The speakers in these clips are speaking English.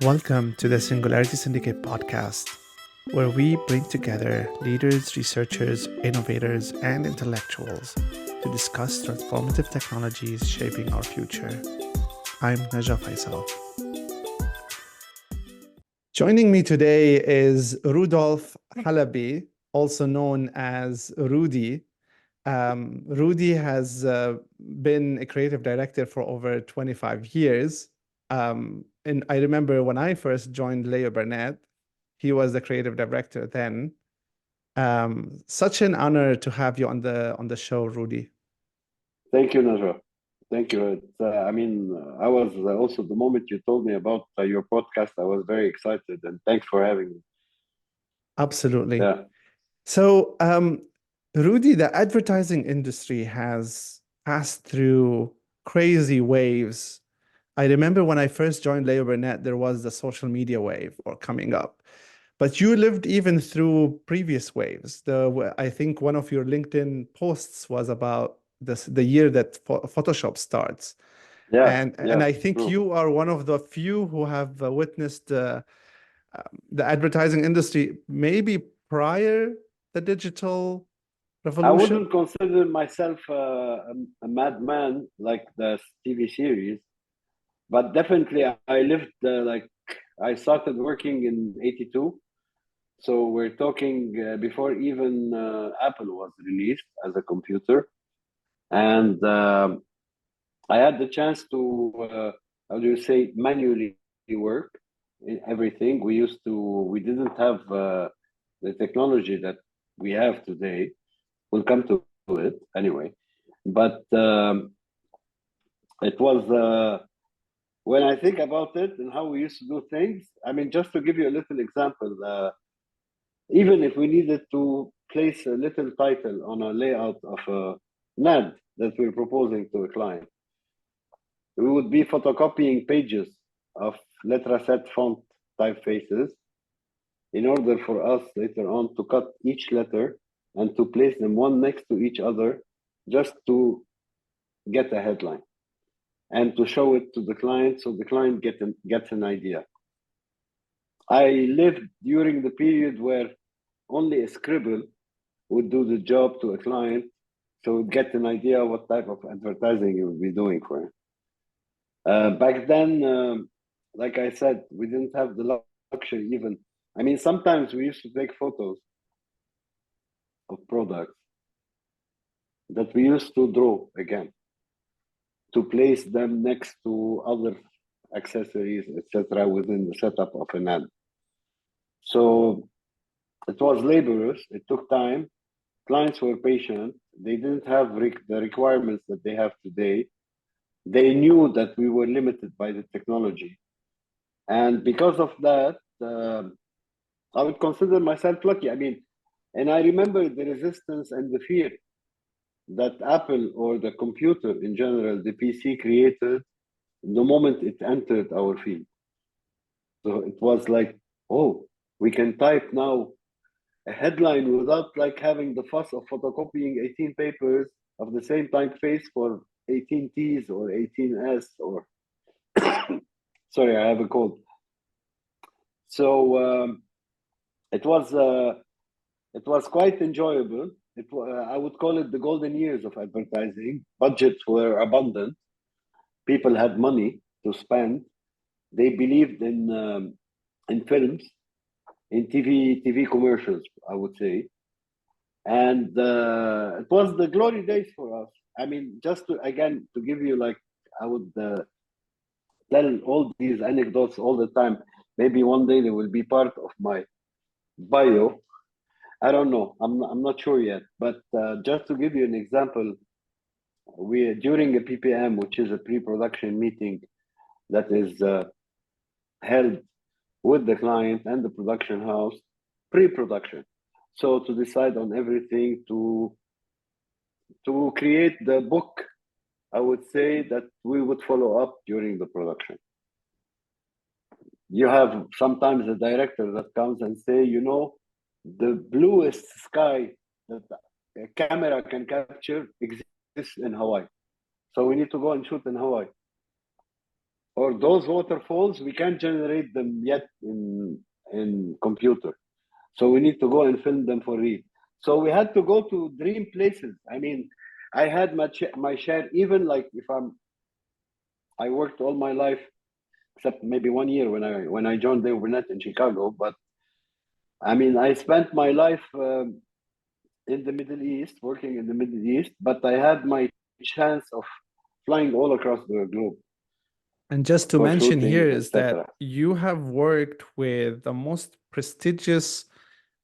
Welcome to the Singularity Syndicate podcast, where we bring together leaders, researchers, innovators, and intellectuals to discuss transformative technologies shaping our future. I'm Najah Faisal. Joining me today is Rudolf Halabi, also known as Rudy. Rudy has been a creative director for over 25 years. And I remember when I first joined Leo Burnett, he was the creative director then. Such an honor to have you on the show, Rudy. Thank you, Najwa. Thank you. I was also, the moment you told me about your podcast, I was very excited, and thanks for having me. Absolutely. Yeah. So, Rudy, the advertising industry has passed through crazy waves. I remember when I first joined Leo Burnett, there was the social media wave or coming up. But you lived even through previous waves. I think one of your LinkedIn posts was about the year that Photoshop starts. Yeah. And I think True. you are one of the few who have witnessed the advertising industry maybe prior the digital I revolution. wouldn't consider myself a madman like the TV series, but definitely I lived I started working in '82. So we're talking before even Apple was released as a computer. And I had the chance to, how do you say, manually work in everything. We didn't have the technology that we have today. We'll come to it anyway. But it was, when I think about it and how we used to do things, I mean, just to give you a little example, even if we needed to place a little title on a layout of an ad that we're proposing to a client, we would be photocopying pages of letter-set font typefaces in order for us later on to cut each letter and to place them one next to each other just to get a headline and to show it to the client so the client gets an idea. I lived during the period where only a scribble would do the job to a client so get an idea what type of advertising you would be doing for him. Back then, like I said, we didn't have the luxury even. I mean, sometimes we used to take photos of products that we used to draw again to place them next to other accessories, etc., within the setup of an ad. So it was laborious. It took time. Clients were patient. They didn't have the requirements that they have today. They knew that we were limited by the technology. And because of that, I would consider myself lucky. I mean, and I remember the resistance and the fear that Apple or the computer in general, the PC created the moment it entered our field. So it was like, oh, we can type now a headline without like having the fuss of photocopying 18 papers of the same typeface for 18 T's or 18S or sorry, I have a cold. So it was quite enjoyable. I would call it the golden years of advertising. Budgets were abundant. People had money to spend. They believed in films, in TV commercials, I would say, and it was the glory days for us. I mean, just to give you like, I would tell all these anecdotes all the time. Maybe one day they will be part of my bio. I don't know. I'm not sure yet. But just to give you an example, we during a PPM, which is a pre-production meeting that is held with the client and the production house, pre-production. So to decide on everything, to create the book, I would say that we would follow up during the production. You have sometimes a director that comes and say, you know, the bluest sky that a camera can capture exists in Hawaii. So we need to go and shoot in Hawaii. or those waterfalls, we can't generate them yet in computer. So we need to go and film them for real. So we had to go to dream places. I mean, I had my share, even like if I worked all my life, except maybe 1 year when I joined the overnet in Chicago. But I mean, I spent my life in the Middle East, working in the Middle East, but I had my chance of flying all across the globe And just to for mention here shooting, is that etc. you have worked with the most prestigious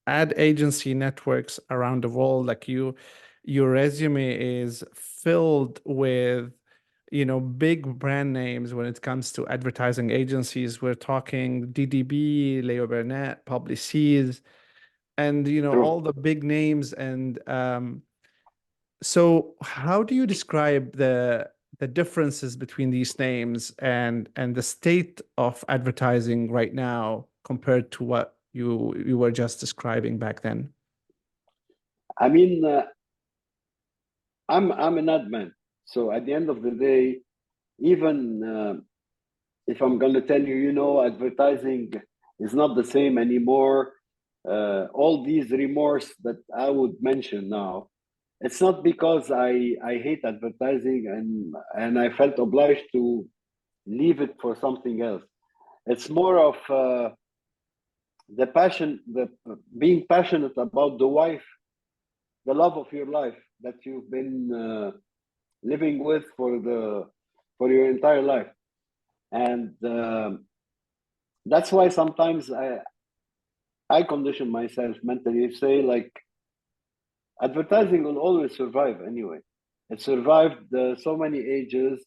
ad agency networks around the world. Like your resume is filled with, big brand names when it comes to advertising agencies. We're talking DDB, Leo Burnett, Publicis, and True. all the big names. And so how do you describe the differences between these names and the state of advertising right now compared to what you were just describing back then? I mean, I'm an admin, so at the end of the day, even if I'm gonna tell you, advertising is not the same anymore. All these remorse that I would mention now, it's not because I hate advertising and I felt obliged to leave it for something else. It's more of the passion, the being passionate about the wife, the love of your life that you've been living with for your entire life, and that's why sometimes I condition myself mentally, say like advertising will always survive anyway. It survived so many ages.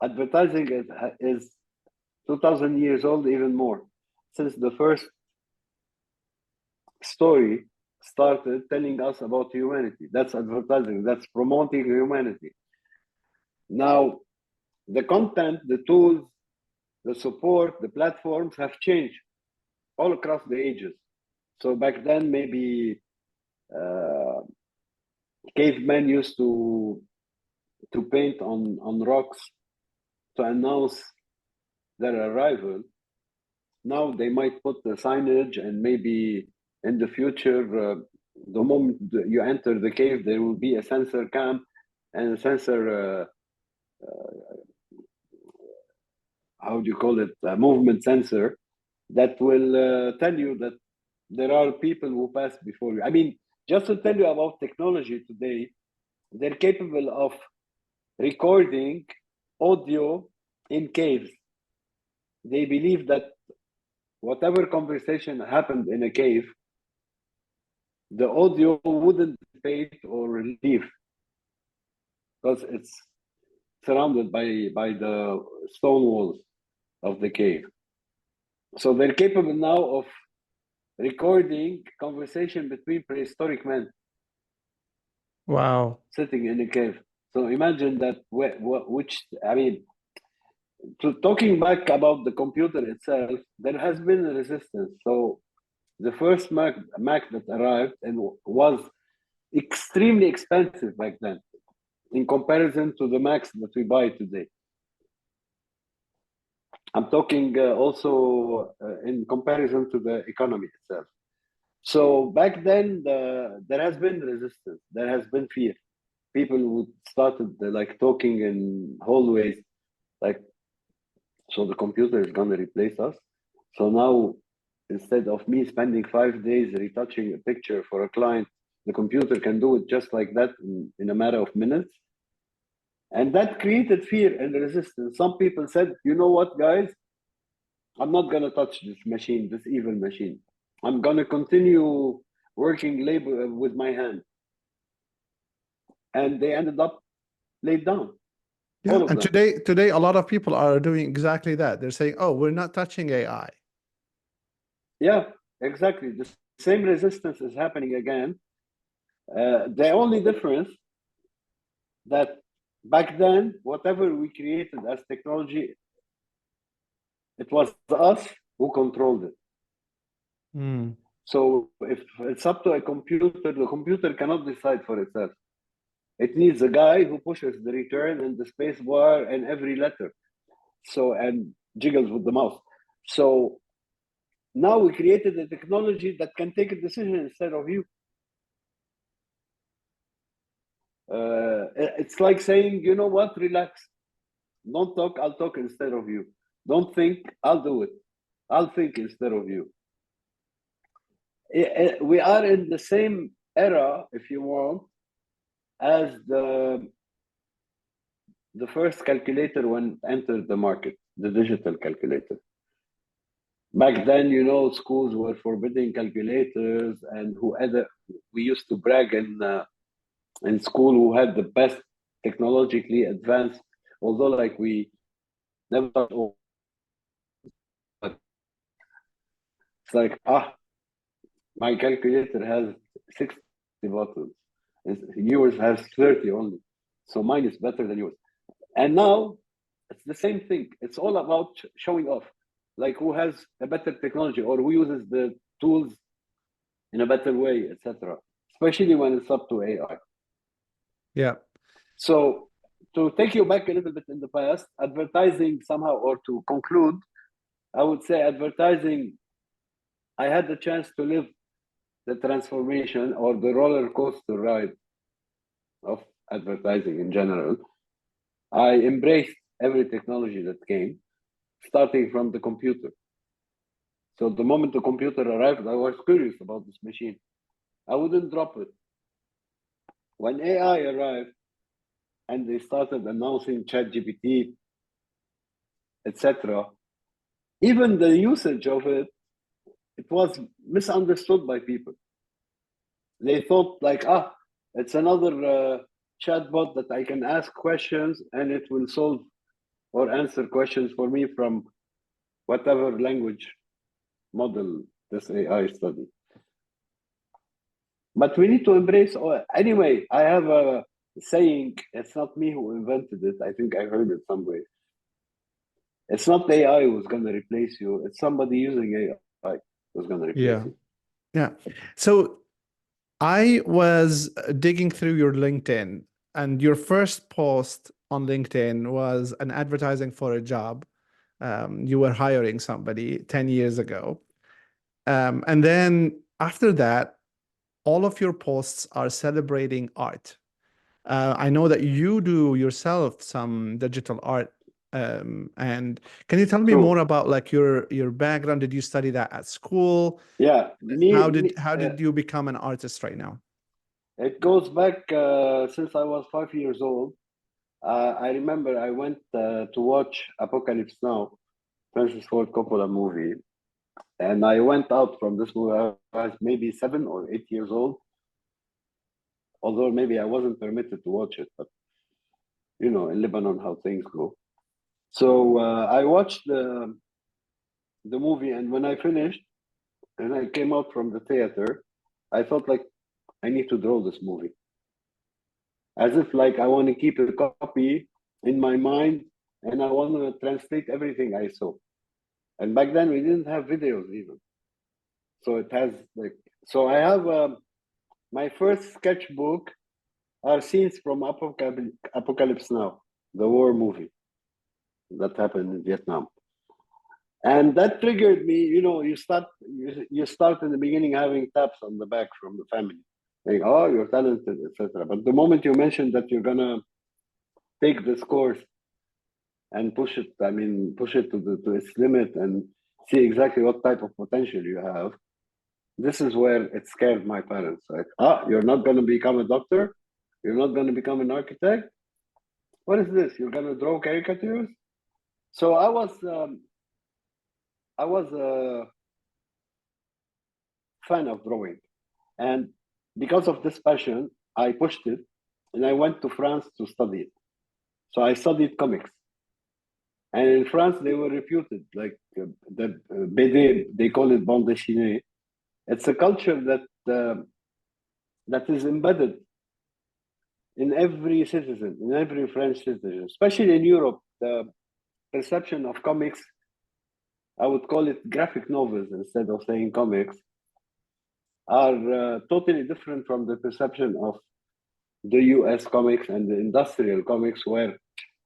Advertising is 2,000 years old, even more, since the first story started telling us about humanity. That's advertising, that's promoting humanity. Now, the content, the tools, the support, the platforms have changed all across the ages. So back then, maybe cavemen used to paint on rocks to announce their arrival. Now they might put the signage, and maybe in the future, the moment you enter the cave, there will be a sensor cam and a sensor, how do you call it, a movement sensor that will tell you that there are people who passed before you. I mean, just to tell you about technology today, they're capable of recording audio in caves. They believe that whatever conversation happened in a cave, the audio wouldn't fade or leave because it's surrounded by the stone walls of the cave. So they're capable now of recording conversation between prehistoric men. Wow. Sitting in a cave. So imagine that, which, I mean, talking back about the computer itself, there has been a resistance. So the first Mac that arrived and was extremely expensive back then in comparison to the Macs that we buy today. I'm talking also in comparison to the economy itself. So back then, there has been resistance. There has been fear. People would started like talking in hallways, like, so the computer is gonna replace us. So now, instead of me spending 5 days retouching a picture for a client, the computer can do it just like that in a matter of minutes. And that created fear and resistance. Some people said, you know what, guys, I'm not gonna touch this machine, this evil machine. I'm gonna continue working labor with my hand. And they ended up laid down. Yeah, All of and them. today a lot of people are doing exactly that. They're saying, "Oh, we're not touching AI." Yeah, exactly. The same resistance is happening again. The only difference that back then, whatever we created as technology, it was us who controlled it. Mm. So if it's up to a computer, the computer cannot decide for itself. It needs a guy who pushes the return and the space bar and every letter. So, and jiggles with the mouse. So now we created a technology that can take a decision instead of you. It's like saying, you know what, relax. Don't talk, I'll talk instead of you. Don't think, I'll do it. I'll think instead of you. We are in the same era, if you want, as the first calculator when it entered the market, the digital calculator. Back then, you know, schools were forbidding calculators, and we used to brag in school who had the best technologically advanced, although like we never thought, oh, it's like, my calculator has 60 buttons. Yours has 30 only. So mine is better than yours. And now it's the same thing. It's all about showing off. Like who has a better technology or who uses the tools in a better way, etc. Especially when it's up to AI. Yeah. So to take you back a little bit in the past, advertising somehow, or to conclude, I would say advertising, I had the chance to live the transformation or the roller coaster ride of advertising in general. I embraced every technology that came, starting from the computer. So the moment the computer arrived, I was curious about this machine. I wouldn't drop it. When AI arrived and they started announcing ChatGPT, etc., even the usage of it, it was misunderstood by people. They thought like, it's another chatbot that I can ask questions and it will solve or answer questions for me from whatever language model this AI study. But we need to embrace, anyway, I have a saying, it's not me who invented it. I think I heard it somewhere. It's not AI who's going to replace you. It's somebody using AI who's going to replace you. Yeah. So I was digging through your LinkedIn, and your first post on LinkedIn was an advertising for a job. You were hiring somebody 10 years ago. And then after that, all of your posts are celebrating art. I know that you do yourself some digital art. And can you tell me more about like your background? Did you study that at school? Yeah. How did you become an artist right now? It goes back since I was 5 years old. I remember I went to watch Apocalypse Now, Francis Ford Coppola movie. And I went out from this movie. I was maybe 7 or 8 years old. Although maybe I wasn't permitted to watch it, but you know, in Lebanon, how things go. So I watched the movie, and when I finished and I came out from the theater, I felt like I need to draw this movie. As if like I want to keep a copy in my mind and I want to translate everything I saw. And back then we didn't have videos even. So it has like, so I have my first sketchbook are scenes from Apocalypse Now, the war movie that happened in Vietnam. And that triggered me, you know, you start in the beginning having taps on the back from the family, saying, oh, you're talented, etc. But the moment you mention that you're gonna take this course and push it to its limit and see exactly what type of potential you have, this is where it scared my parents. Like, you're not gonna become a doctor, you're not gonna become an architect. What is this? You're gonna draw caricatures? So I was a fan of drawing. And because of this passion, I pushed it and I went to France to study it. So I studied comics. And in France, they were reputed, like the BD, they call it bande dessinée. It's a culture that is embedded in every citizen, in every French citizen, especially in Europe. The perception of comics, I would call it graphic novels instead of saying comics, are totally different from the perception of the US comics and the industrial comics, where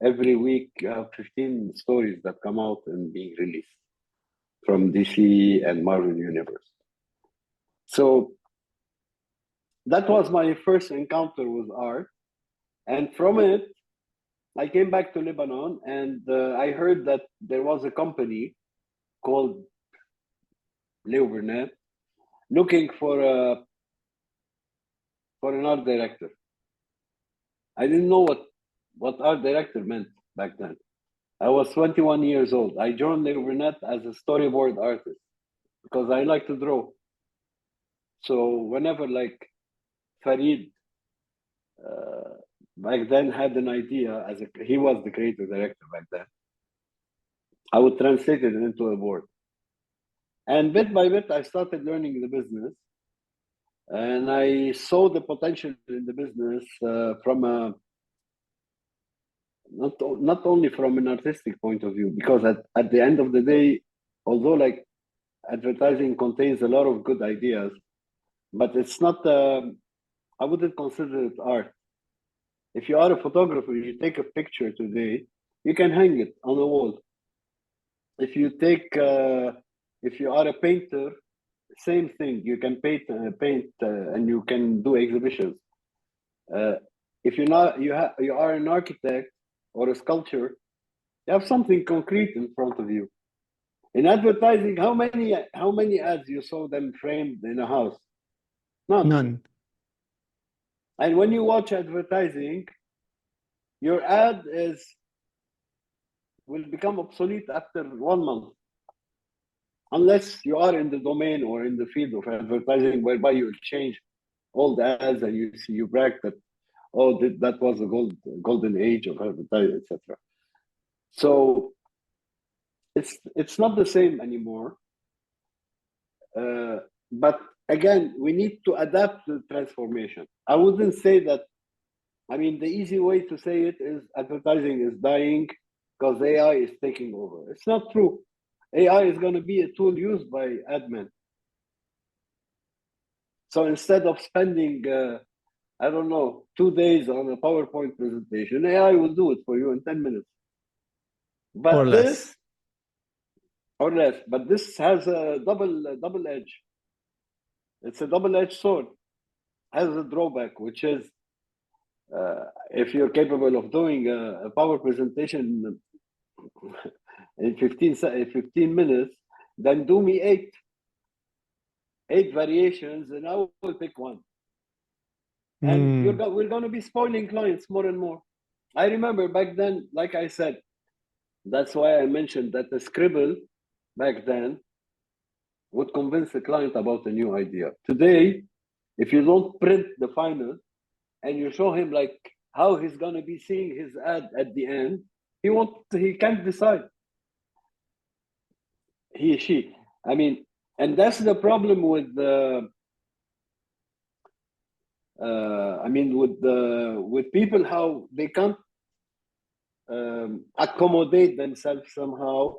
every week you have 15 stories that come out and being released from DC and Marvel Universe. So that was my first encounter with art. And from it, I came back to Lebanon, and I heard that there was a company called Leo Burnett looking for an art director. I didn't know what art director meant back then. I was 21 years old. I joined Leo Burnett as a storyboard artist because I like to draw. So whenever like Farid back then had an idea, he was the creative director back then, I would translate it into a board. And bit by bit, I started learning the business. And I saw the potential in the business from not only from an artistic point of view, because at the end of the day, although like advertising contains a lot of good ideas, but it's not, I wouldn't consider it art. If you are a photographer, you take a picture today, you can hang it on the wall. If you are a painter, same thing. You can paint, and you can do exhibitions. If you are an architect or a sculptor, you have something concrete in front of you. In advertising, how many ads you saw them framed in a house? None. And when you watch advertising, your ad will become obsolete after 1 month, unless you are in the domain or in the field of advertising, whereby you change all the ads and you brag that, oh, that was the golden age of advertising, etc. So it's not the same anymore. But again, we need to adapt to transformation. I wouldn't say that. I mean, the easy way to say it is advertising is dying because AI is taking over. It's not true. AI is going to be a tool used by admin. So instead of spending, I don't know, 2 days on a PowerPoint presentation, AI will do it for you in 10 minutes. But Or less. Or less. But this has a double edge. It's a double-edged sword. Has a drawback, which is if you're capable of doing a power presentation in 15 minutes, then do me eight variations, and I will pick one. And we're going to be spoiling clients more and more. I remember back then, like I said, that's why I mentioned that the scribble back then would convince the client about a new idea. Today, if you don't print the final and you show him like how he's going to be seeing his ad at the end, he can't decide. She. I mean, and that's the problem with with people, how they can't accommodate themselves somehow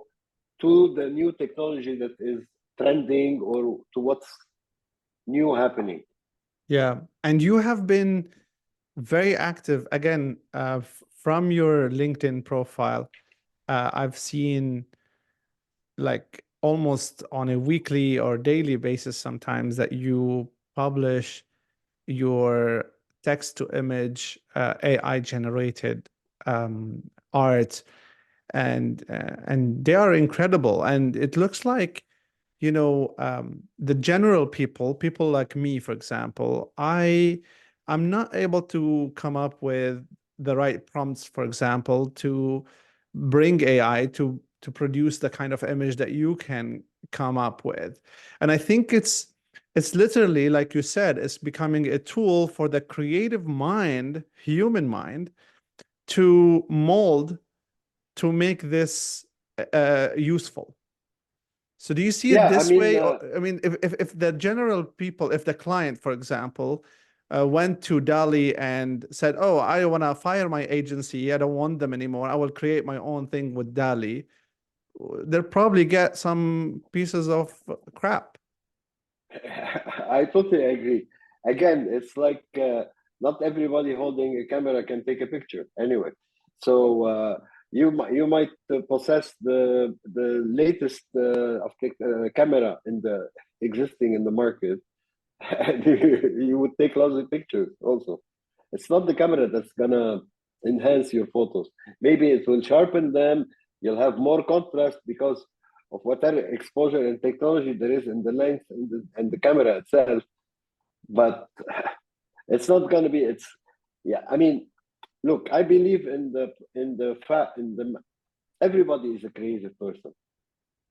to the new technology that is trending or to what's new happening. Yeah. And you have been very active, again, from your LinkedIn profile. I've seen like almost on a weekly or daily basis sometimes that you publish your text to image AI generated art, and they are incredible. And it looks like, the general people like me, for example, I'm not able to come up with the right prompts, for example, to bring AI to produce the kind of image that you can come up with. And I think it's literally, like you said, it's becoming a tool for the creative mind, human mind, to mold, to make this useful. So do you see it this way? I mean, if the general people, if the client, for example, went to DALL-E and said, "Oh, I want to fire my agency. I don't want them anymore. I will create my own thing with DALL-E," they'll probably get some pieces of crap. I totally agree. Again, it's like not everybody holding a camera can take a picture anyway. So you might possess the latest of camera in the existing in the market, and you would take lots of pictures also. It's not the camera that's gonna enhance your photos. Maybe it will sharpen them. You'll have more contrast because of whatever exposure and technology there is in the lens and the camera itself. But it's not gonna be. It's yeah. I mean, look, I believe in the fact in the everybody is a creative person.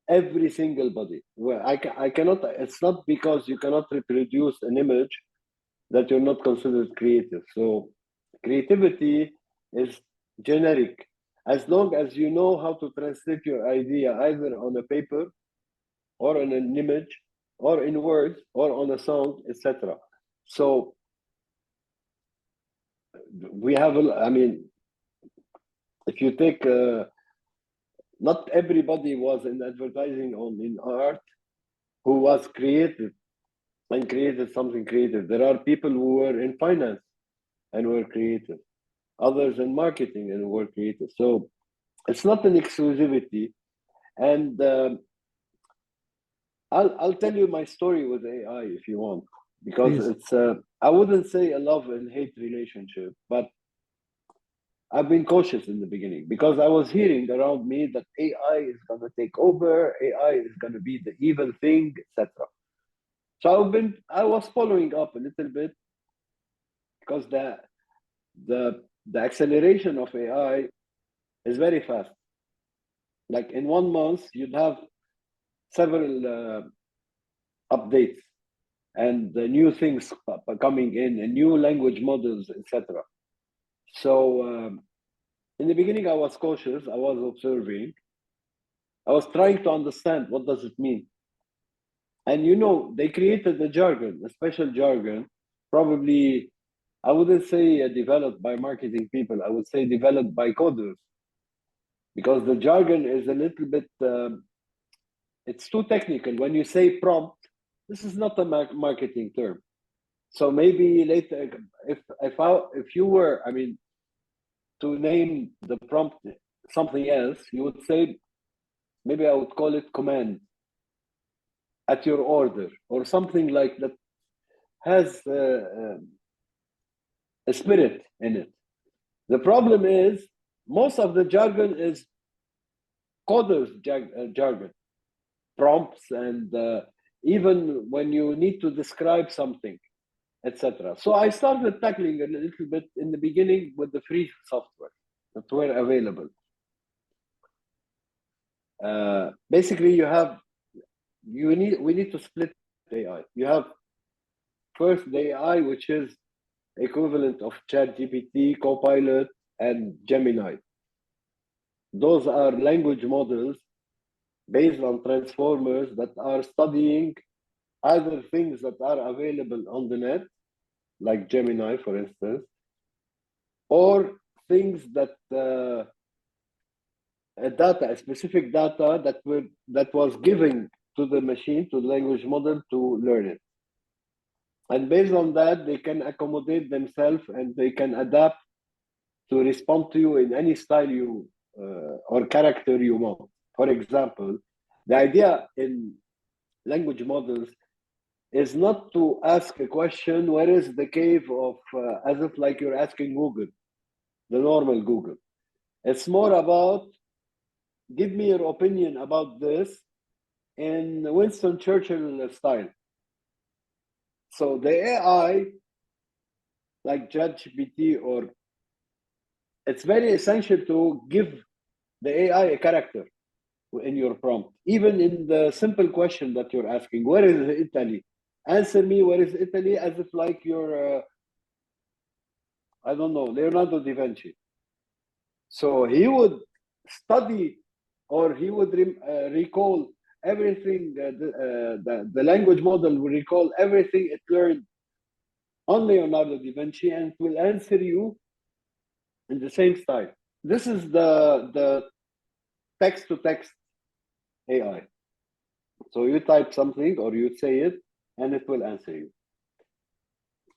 Every single body. Well, I cannot. It's not because you cannot reproduce an image that you're not considered creative. So creativity is generic. As long as you know how to translate your idea either on a paper or on an image or in words or on a song, etc. So we have, I mean, if you take, not everybody was in advertising or in art who was creative and created something creative. There are people who were in finance and were creative, others in marketing and were creative. So it's not an exclusivity. And I'll tell you my story with AI if you want, because Please. it's I wouldn't say a love and hate relationship, but I've been cautious in the beginning because I was hearing around me that AI is going to take over, AI is going to be the evil thing, etc. So I was following up a little bit because the acceleration of AI is very fast. Like in 1 month, you'd have several updates and new things coming in and new language models, etc. So in the beginning, I was cautious. I was observing. I was trying to understand what does it mean. And they created a jargon, a special jargon, probably, I wouldn't say developed by marketing people. I would say developed by coders, because the jargon is a little bit, it's too technical. When you say prompt, this is not a marketing term. So maybe later, if you were, I mean, to name the prompt something else, you would say, maybe I would call it command at your order or something like that, has a spirit in it. The problem is most of the jargon is coders jargon, prompts, and even when you need to describe something, etc. So I started tackling a little bit in the beginning with the free software that were available. Basically, we need to split AI. You have first the AI, which is equivalent of ChatGPT, Copilot, and Gemini. Those are language models based on transformers that are studying either things that are available on the net, like Gemini, for instance, or things that a specific data that was given to the machine, to the language model, to learn it. And based on that, they can accommodate themselves and they can adapt to respond to you in any style you or character you want. For example, the idea in language models is not to ask a question, where is the cave of, as if like you're asking Google, the normal Google. It's more about, give me your opinion about this in Winston Churchill style. So the AI, like ChatGPT, or it's very essential to give the AI a character in your prompt. Even in the simple question that you're asking, where is Italy? Answer me, where is Italy? As if like you're, I don't know, Leonardo da Vinci. So he would study, or he would recall everything, the language model will recall everything it learned on Leonardo da Vinci, and it will answer you in the same style. This is the text-to-text AI. So you type something or you say it, and it will answer you.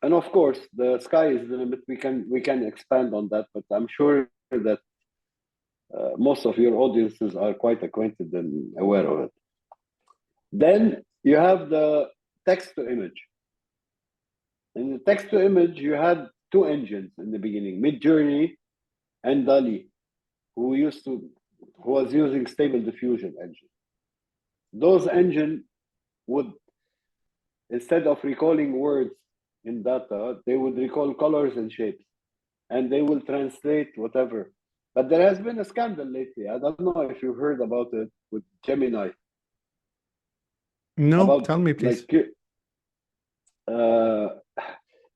And of course, the sky is the limit. We can expand on that, but I'm sure that most of your audiences are quite acquainted and aware of it. Then you have the text to image. In the text to image, you had two engines in the beginning, Midjourney and DALL-E, who was using Stable Diffusion engine. Those engine would, instead of recalling words in data, they would recall colors and shapes, and they will translate whatever. But there has been a scandal lately. I don't know if you heard about it with Gemini. No, tell me, please.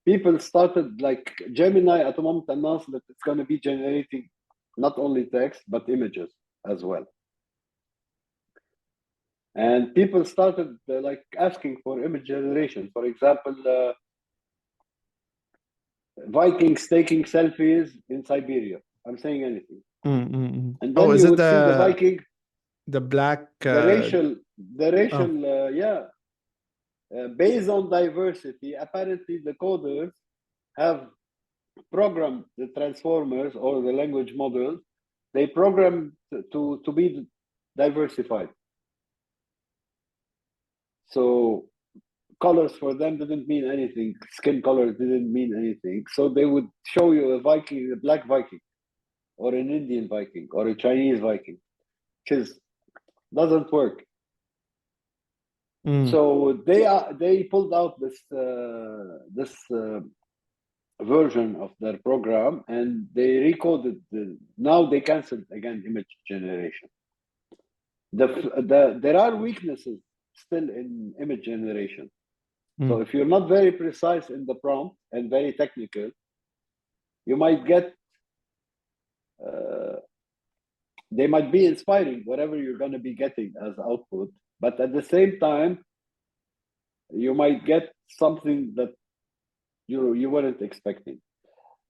People started, like, Gemini at the moment announced that it's going to be generating not only text, but images as well. And people started like asking for image generation. For example, Vikings taking selfies in Siberia. I'm saying anything. And then is you it would see the Viking, the black, the racial, yeah. Based on diversity, apparently the coders have programmed the transformers or the language models. They programmed to be diversified. So colors for them didn't mean anything. Skin color didn't mean anything. So they would show you a Viking, a black Viking, or an Indian Viking, or a Chinese Viking, which doesn't work. So they pulled out this version of their program, and they recoded. Now they canceled again image generation. There are weaknesses still in image generation. So if you're not very precise in the prompt and very technical, you might get, they might be inspiring, whatever you're going to be getting as output, but at the same time, you might get something that you weren't expecting.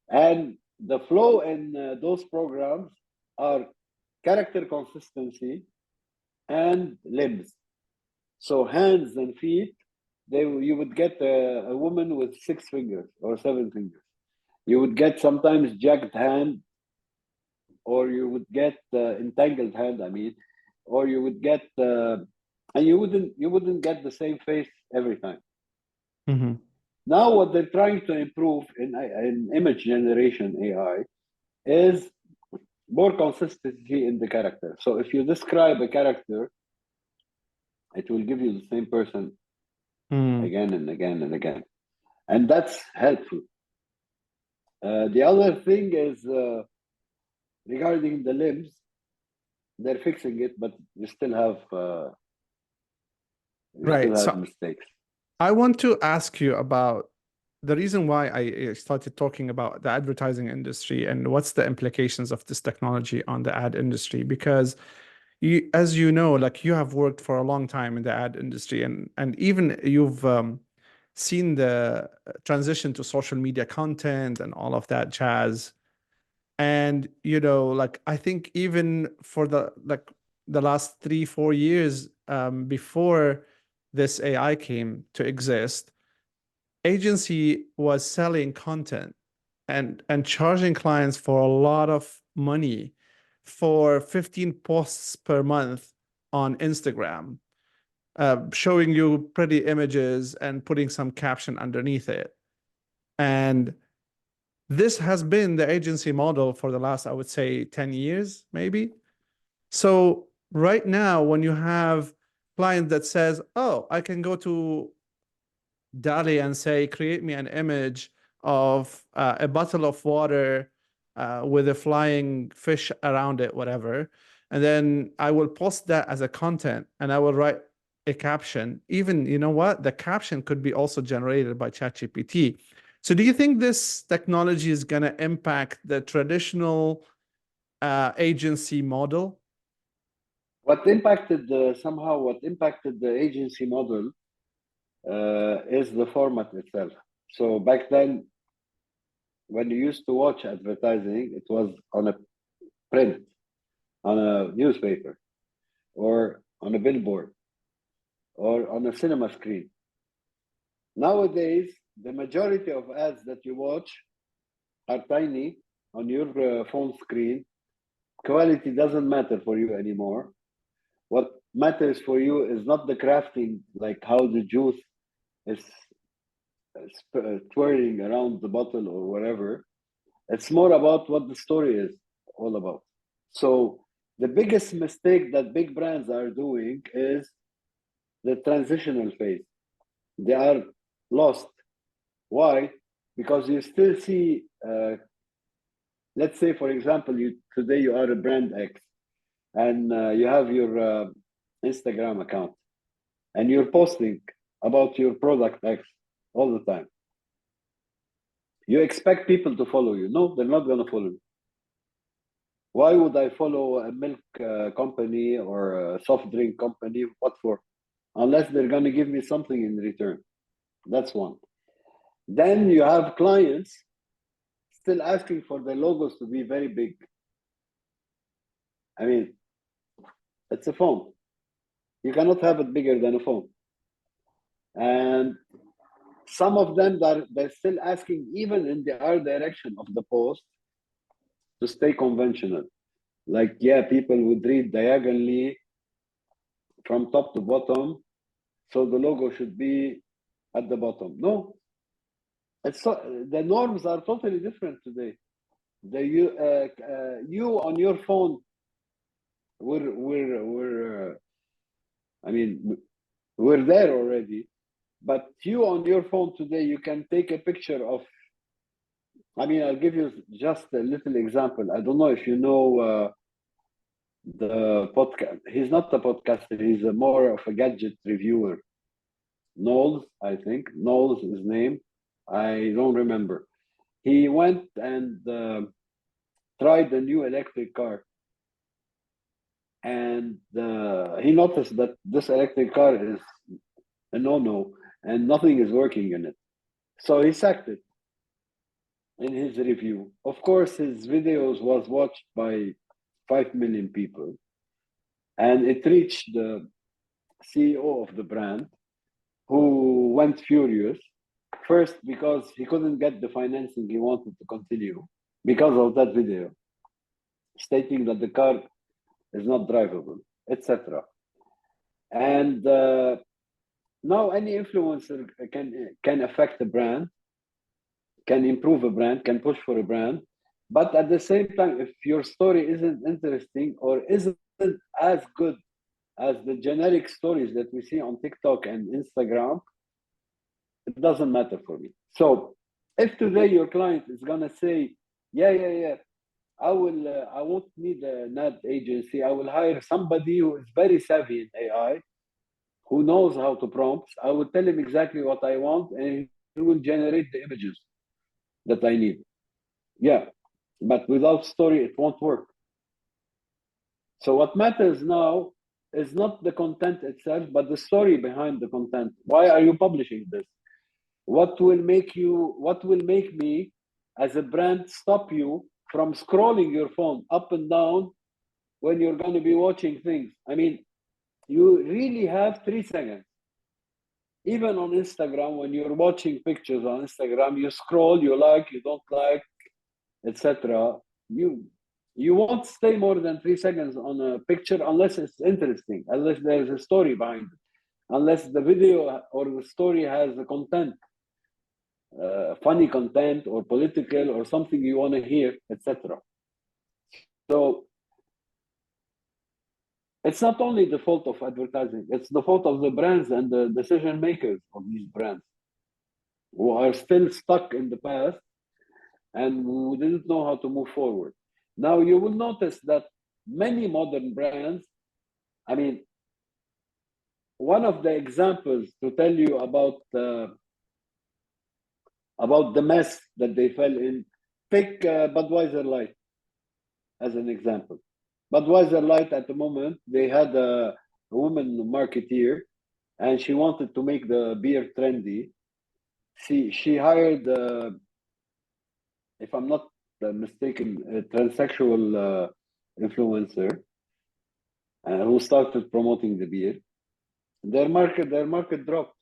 And the flow in those programs are character consistency and limbs. So hands and feet, you would get a woman with 6 fingers or 7 fingers. You would get sometimes jagged hand, or you would get entangled hand. I mean, or you would get, and you wouldn't get the same face every time. Now, what they're trying to improve in image generation AI is more consistency in the character. So if you describe a character, it will give you the same person again and again and again. And that's helpful. The other thing is regarding the limbs, they're fixing it, but you still have, mistakes. I want to ask you about the reason why I started talking about the advertising industry and what's the implications of this technology on the ad industry, because as you know, like, you have worked for a long time in the ad industry, and even you've seen the transition to social media content and all of that jazz. And like, I think even for the last 3-4 years before this AI came to exist, agency was selling content and charging clients for a lot of money for 15 posts per month on Instagram, showing you pretty images and putting some caption underneath it. And this has been the agency model for the last, I would say, 10 years, maybe. So right now, when you have client that says, oh, I can go to DALL-E and say, create me an image of a bottle of water with a flying fish around it, whatever. And then I will post that as a content, and I will write a caption. Even, you know what? The caption could be also generated by ChatGPT. So do you think this technology is going to impact the traditional agency model? What impacted the agency model is the format itself. So back then, when you used to watch advertising, it was on a print, on a newspaper, or on a billboard, or on a cinema screen. Nowadays, the majority of ads that you watch are tiny on your phone screen, quality doesn't matter for you anymore. What matters for you is not the crafting, like how the juice is twirling around the bottle or whatever. It's more about what the story is all about. So the biggest mistake that big brands are doing is the transitional phase. They are lost. Why? Because you still see, let's say, for example, today you are a brand X, and you have your Instagram account, and you're posting about your product X all the time. You expect people to follow you. No, they're not going to follow you. Why would I follow a milk company or a soft drink company? What for? Unless they're going to give me something in return. That's one. Then you have clients still asking for their logos to be very big. I mean, it's a phone. You cannot have it bigger than a phone. And some of them, they're still asking, even in the art direction of the post, to stay conventional. Like, yeah, people would read diagonally from top to bottom, so the logo should be at the bottom. No, the norms are totally different today. You on your phone, we're there already. But you on your phone today, you can take a picture of. I'll give you just a little example. I don't know if you know the podcast. He's not a podcaster. He's more of a gadget reviewer. Knowles, I think. Knowles is his name. I don't remember. He went and tried a new electric car. And he noticed that this electric car is a no-no and nothing is working in it. So he sacked it in his review. Of course, his videos was watched by 5 million people. And it reached the CEO of the brand, who went furious. First, because he couldn't get the financing he wanted to continue because of that video, stating that the car is not drivable, etc. And now any influencer can affect a brand, can improve a brand, can push for a brand. But at the same time, if your story isn't interesting or isn't as good as the generic stories that we see on TikTok and Instagram, it doesn't matter for me. So if today your client is gonna say, yeah, I won't need an ad agency. I will hire somebody who is very savvy in AI, who knows how to prompt. I will tell him exactly what I want, and he will generate the images that I need. Yeah, but without story, it won't work. So what matters now is not the content itself, but the story behind the content. Why are you publishing this? What will make me as a brand stop you from scrolling your phone up and down when you're going to be watching things? You really have 3 seconds. Even on Instagram, when you're watching pictures on Instagram, you scroll, you like, you don't like, etc. You won't stay more than 3 seconds on a picture unless it's interesting, unless there's a story behind it, unless the video or the story has a content, funny content or political or something you want to hear, etc. So it's not only the fault of advertising, it's the fault of the brands and the decision makers of these brands, who are still stuck in the past and who didn't know how to move forward. Now you will notice that many modern brands, one of the examples to tell you about the mess that they fell in, pick Budweiser Light as an example. Budweiser Light, at the moment, they had a woman marketeer, and she wanted to make the beer trendy. She hired, if I'm not mistaken, a transsexual influencer who started promoting the beer. Their market dropped.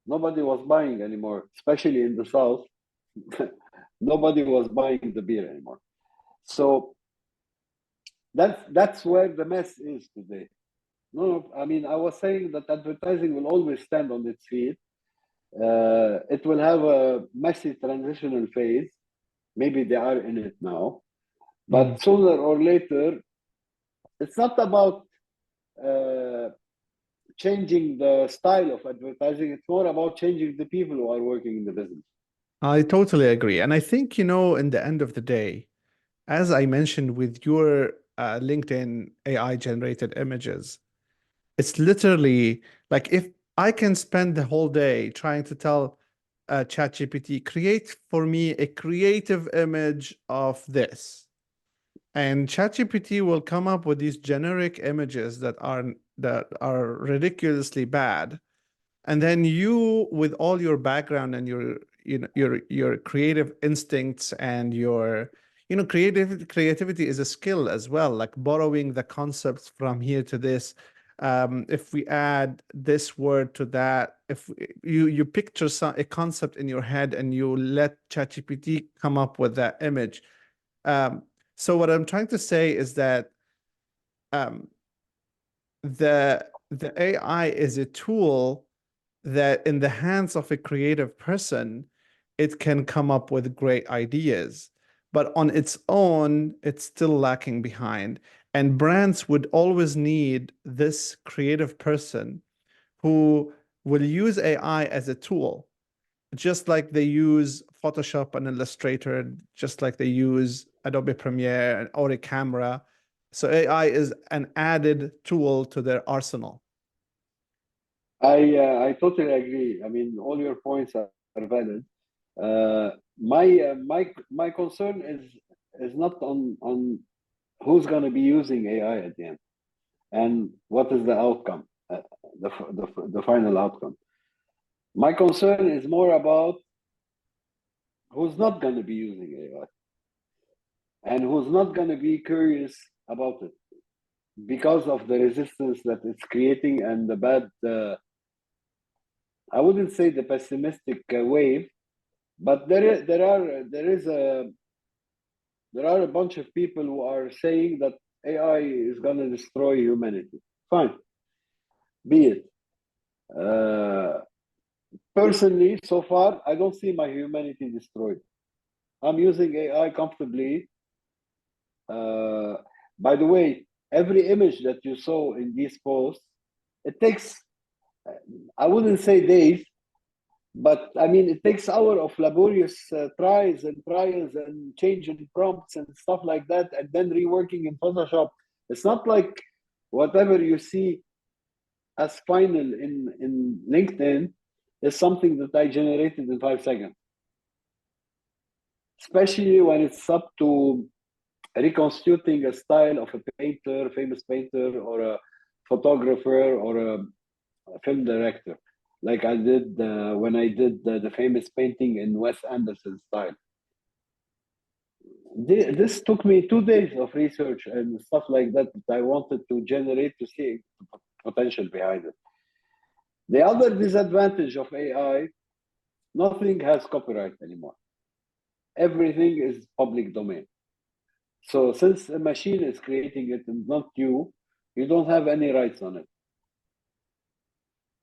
Nobody was buying anymore, especially in the South. Nobody was buying the beer anymore. So That's where the mess is today. No, I mean, I was saying that advertising will always stand on its feet. It will have a messy transitional phase. Maybe they are in it now, Mm. but sooner or later, it's not about uh, changing the style of advertising. It's more about changing the people who are working in the business. I totally agree. And I think, in the end of the day, as I mentioned with your LinkedIn AI generated images, it's literally like if I can spend the whole day trying to tell ChatGPT, create for me a creative image of this. And ChatGPT will come up with these generic images that are ridiculously bad. And then you, with all your background and your creative instincts and creativity is a skill as well, like borrowing the concepts from here to this. If we add this word to that, if you picture a concept in your head and you let ChatGPT come up with that image. Um, so what I'm trying to say is that um, the AI is a tool that in the hands of a creative person, it can come up with great ideas. But on its own, it's still lacking behind. And brands would always need this creative person who will use AI as a tool, just like they use Photoshop and Illustrator, just like they use Adobe Premiere or a camera. So AI is an added tool to their arsenal. I totally agree. I mean, all your points are valid. My concern is not on who's going to be using AI at the end and what is the outcome, the final outcome. My concern is more about who's not going to be using AI and who's not going to be curious about it because of the resistance that it's creating and the bad. I wouldn't say the pessimistic wave, but there are a bunch of people who are saying that AI is going to destroy humanity. Fine, be it. Personally, so far, I don't see my humanity destroyed. I'm using AI comfortably. Uh, by the way, every image that you saw in these posts, it takes, I wouldn't say days, but I mean, it takes hours of laborious tries and trials and changing prompts and stuff like that, and then reworking in Photoshop. It's not like whatever you see as final in LinkedIn is something that I generated in 5 seconds, especially when it's up to reconstituting a style of a painter, famous painter, or a photographer, or a film director, like I did when I did the famous painting in Wes Anderson style. This took me 2 days of research and stuff like that that I wanted to generate to see potential behind it. The other disadvantage of AI, nothing has copyright anymore. Everything is public domain. So since a machine is creating it and not you, you don't have any rights on it.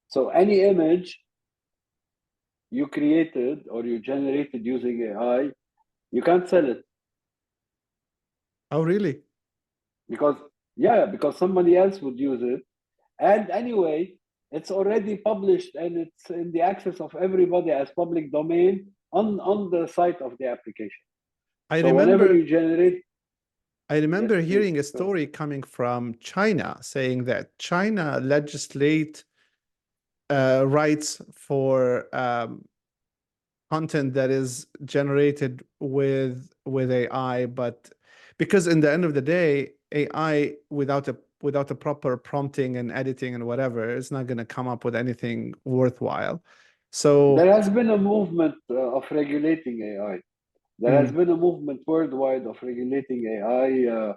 So any image you created or you generated using AI, you can't sell it Oh, really? because because somebody else would use it. And anyway, it's already published and it's in the access of everybody as public domain on the site of the application. I So whenever remember you generate, I yes, remember please. hearing a Go ahead. story coming from China saying that China legislate rights for content that is generated with AI, but because in the end of the day, AI without a proper prompting and editing and whatever, it's not going to come up with anything worthwhile. So, There has been a movement of regulating AI. There has mm, been a movement worldwide of regulating AI.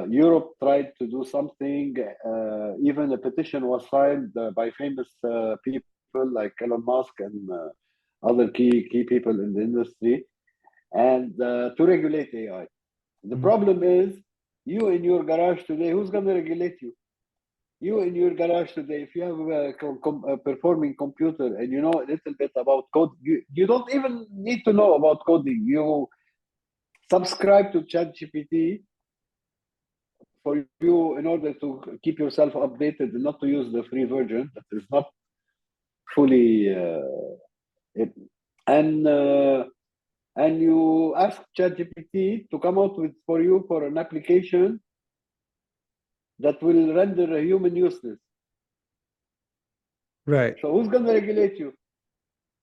Europe tried to do something. Even a petition was signed by famous people like Elon Musk and other key people in the industry, and to regulate AI. The mm, problem is You in your garage today, who's going to regulate you? You in your garage today, if you have a performing computer and you know a little bit about code, you don't even need to know about coding. You subscribe to ChatGPT for you in order to keep yourself updated and not to use the free version that is not fully it, and uh, and you ask ChatGPT to come out with for you for an application that will render a human useless. Right. So who's going to regulate you?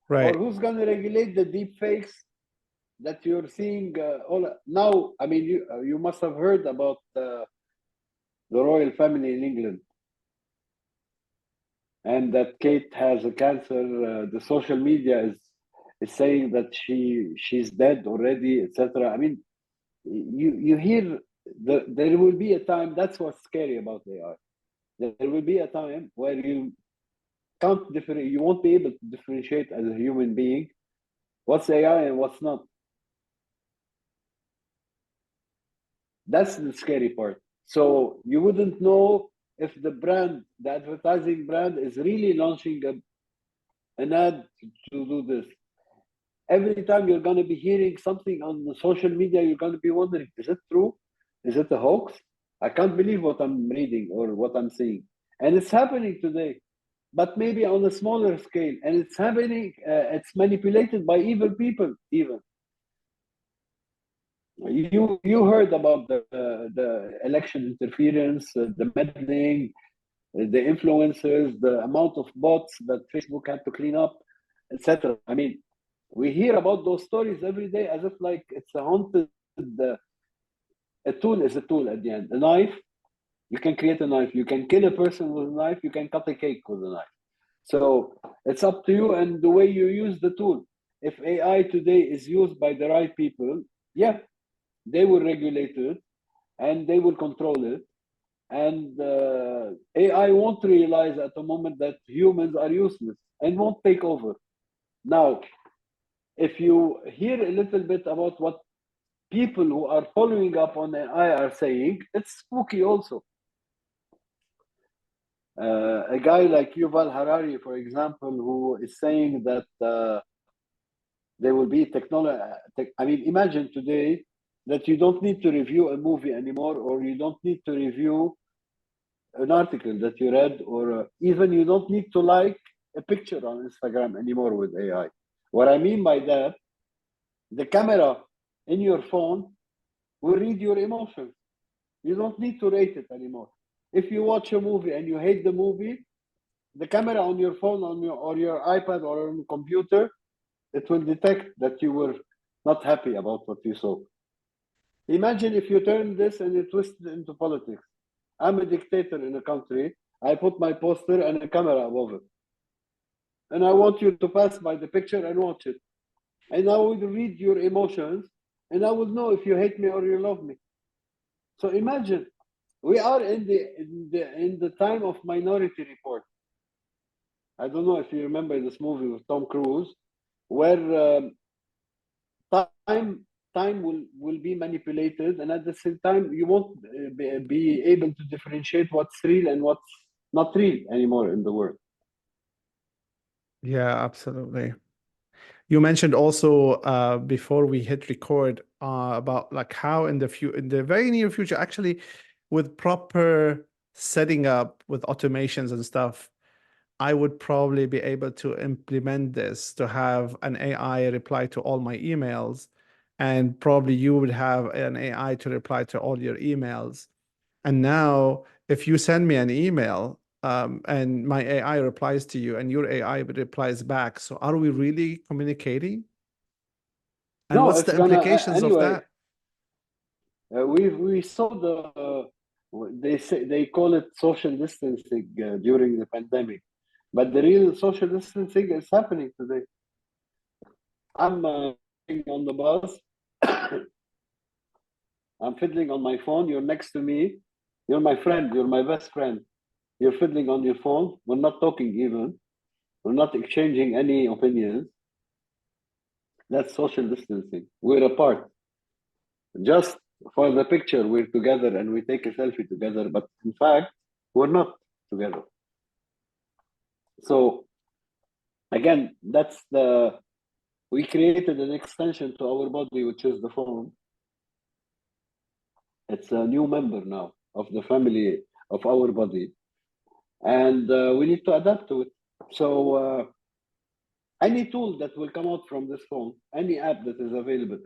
Right. Or who's going to regulate the deep fakes that you're seeing all now? I mean, you must have heard about the royal family in England, and that Kate has a cancer. The social media is saying that she's dead already, etc. I mean, you hear there will be a time. That's what's scary about AI. There will be a time where you can't differentiate. You won't be able to differentiate as a human being what's AI and what's not. That's the scary part. So you wouldn't know if the brand, the advertising brand, is really launching an ad to do this. Every time you're going to be hearing something on the social media, you're going to be wondering, is it true? Is it a hoax? I can't believe what I'm reading or what I'm seeing. And it's happening today, but maybe on a smaller scale. And it's happening, it's manipulated by evil people, even. You heard about the election interference, the meddling, the influencers, the amount of bots that Facebook had to clean up, etc. I mean, we hear about those stories every day as if like it's a haunted. A tool is a tool at the end. A knife, you can create a knife. You can kill a person with a knife. You can cut a cake with a knife. So it's up to you and the way you use the tool. If AI today is used by the right people, yeah, they will regulate it and they will control it. And AI won't realize at the moment that humans are useless and won't take over. Now, if you hear a little bit about what people who are following up on AI are saying, it's spooky also. A guy like Yuval Harari, for example, who is saying that there will be technology. I mean, imagine today that you don't need to review a movie anymore, or you don't need to review an article that you read, or even you don't need to like a picture on Instagram anymore with AI. What I mean by that, the camera in your phone will read your emotions. You don't need to rate it anymore. If you watch a movie and you hate the movie, the camera on your phone or your iPad or on your computer, it will detect that you were not happy about what you saw. Imagine if you turn this and you twist it into politics. I'm a dictator in a country. I put my poster and a camera above it. And I want you to pass by the picture and watch it. And I will read your emotions and I will know if you hate me or you love me. So imagine we are in the time of Minority Report. I don't know if you remember this movie with Tom Cruise, where time will be manipulated, and at the same time you won't be able to differentiate what's real and what's not real anymore in the world. Yeah, absolutely. You mentioned also before we hit record about like how in the very near future, actually, with proper setting up with automations and stuff, I would probably be able to implement this to have an AI reply to all my emails, and probably you would have an AI to reply to all your emails. And now, if you send me an email, and my AI replies to you, and your AI replies back, so are we really communicating? And No, what's it's the gonna implications of anyway. that? We saw they call it social distancing during the pandemic, but the real social distancing is happening today. I'm on the bus. I'm fiddling on my phone. You're next to me. You're my friend. You're my best friend. You're fiddling on your phone. We're not talking even. We're not exchanging any opinions. That's social distancing. We're apart. Just for the picture, we're together and we take a selfie together, but in fact, we're not together. So again, we created an extension to our body, which is the phone. It's a new member now of the family of our body. And we need to adapt to it. So any tool that will come out from this phone, any app that is available,